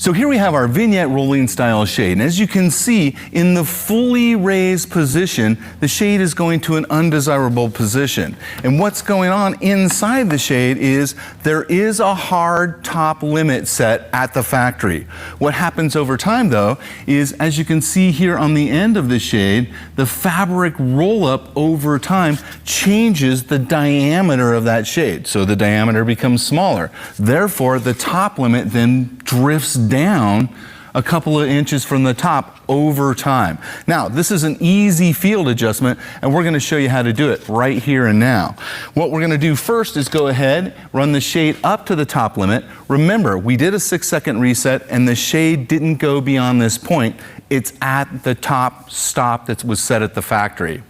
So here we have our vignette rolling style shade. And as you can see, in the fully raised position, the shade is going to an undesirable position. And what's going on inside the shade is there is a hard top limit set at the factory. What happens over time though is, as you can see here on the end of the shade, the fabric roll up over time changes the diameter of that shade. So the diameter becomes smaller. Therefore, the top limit then drifts down a couple of inches from the top over time. Now, this is an easy field adjustment, and we're going to show you how to do it right here and now. What we're going to do first is go ahead, run the shade up to the top limit. Remember, we did a 6-second reset, and the shade didn't go beyond this point. It's at the top stop that was set at the factory.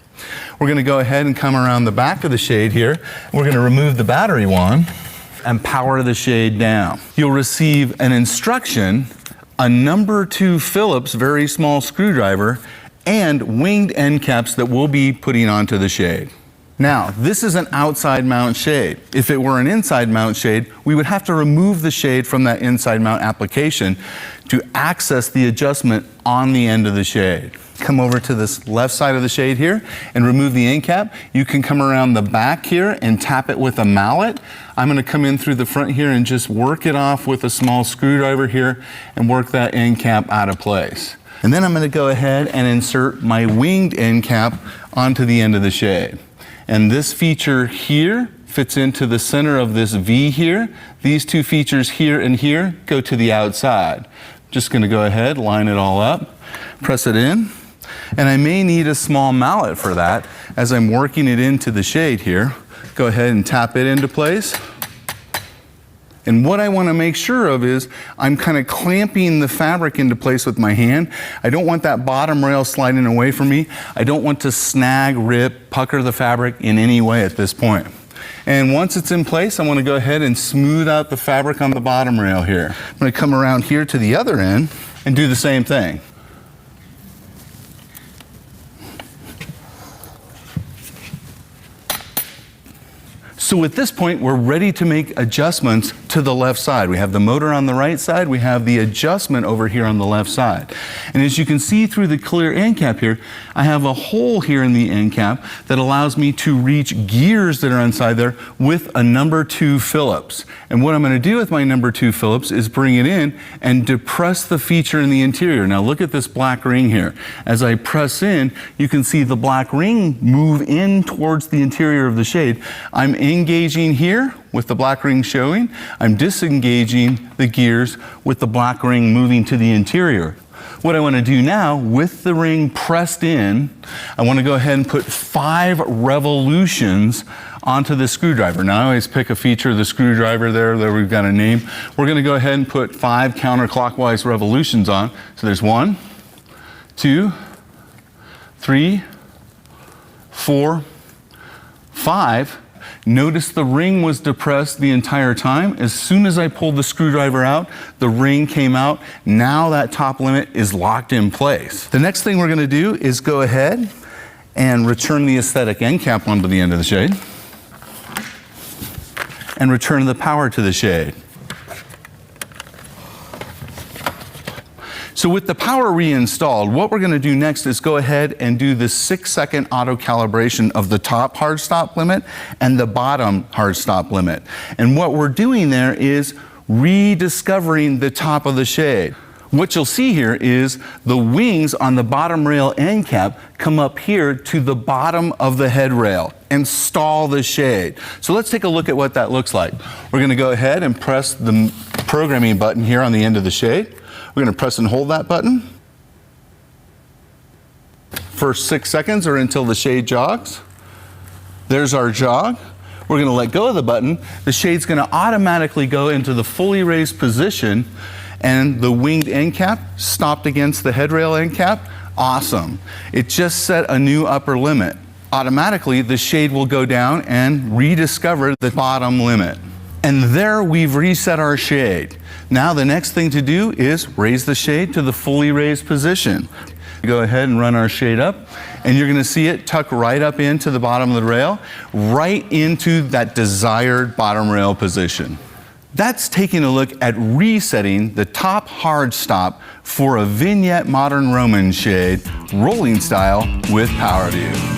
We're going to go ahead and come around the back of the shade here. We're going to remove the battery wand and power the shade down. You'll receive an instruction, a number 2 Phillips very small screwdriver, and winged end caps that we'll be putting onto the shade. Now, this is an outside mount shade. If it were an inside mount shade, we would have to remove the shade from that inside mount application to access the adjustment on the end of the shade. Come over to this left side of the shade here and remove the end cap. You can come around the back here and tap it with a mallet. I'm going to come in through the front here and just work it off with a small screwdriver here and work that end cap out of place. And then I'm going to go ahead and insert my winged end cap onto the end of the shade. And this feature here fits into the center of this V here. These 2 features here and here go to the outside. Just going to go ahead, line it all up, press it in. And I may need a small mallet for that as I'm working it into the shade here. Go ahead and tap it into place. And what I want to make sure of is I'm kind of clamping the fabric into place with my hand. I don't want that bottom rail sliding away from me. I don't want to snag, rip, pucker the fabric in any way at this point. And once it's in place, I want to go ahead and smooth out the fabric on the bottom rail here. I'm going to come around here to the other end and do the same thing. So at this point, we're ready to make adjustments to the left side. We have the motor on the right side, we have the adjustment over here on the left side. And as you can see through the clear end cap here, I have a hole here in the end cap that allows me to reach gears that are inside there with a number 2 Phillips. And what I'm going to do with my number 2 Phillips is bring it in and depress the feature in the interior. Now look at this black ring here. As I press in, you can see the black ring move in towards the interior of the shade. I'm engaging here with the black ring showing. I'm disengaging the gears with the black ring moving to the interior. What I want to do now, with the ring pressed in, I want to go ahead and put 5 revolutions onto the screwdriver. Now I always pick a feature of the screwdriver there we've got a name. We're going to go ahead and put 5 counterclockwise revolutions on. So there's 1, 2, 3, 4, 5. Notice the ring was depressed the entire time. As soon as I pulled the screwdriver out, the ring came out. Now that top limit is locked in place. The next thing we're going to do is go ahead and return the aesthetic end cap onto the end of the shade and return the power to the shade. So with the power reinstalled, what we're going to do next is go ahead and do the 6-second auto calibration of the top hard stop limit and the bottom hard stop limit. And what we're doing there is rediscovering the top of the shade. What you'll see here is the wings on the bottom rail end cap come up here to the bottom of the head rail and stall the shade. So let's take a look at what that looks like. We're going to go ahead and press the programming button here on the end of the shade. We're going to press and hold that button for 6 seconds or until the shade jogs. There's our jog. We're going to let go of the button. The shade's going to automatically go into the fully raised position, and the winged end cap stopped against the headrail end cap. Awesome. It just set a new upper limit. Automatically, the shade will go down and rediscover the bottom limit. And there we've reset our shade. Now the next thing to do is raise the shade to the fully raised position. Go ahead and run our shade up, and you're going to see it tuck right up into the bottom of the rail, right into that desired bottom rail position. That's taking a look at resetting the top hard stop for a Vignette Modern Roman shade, rolling style with PowerView.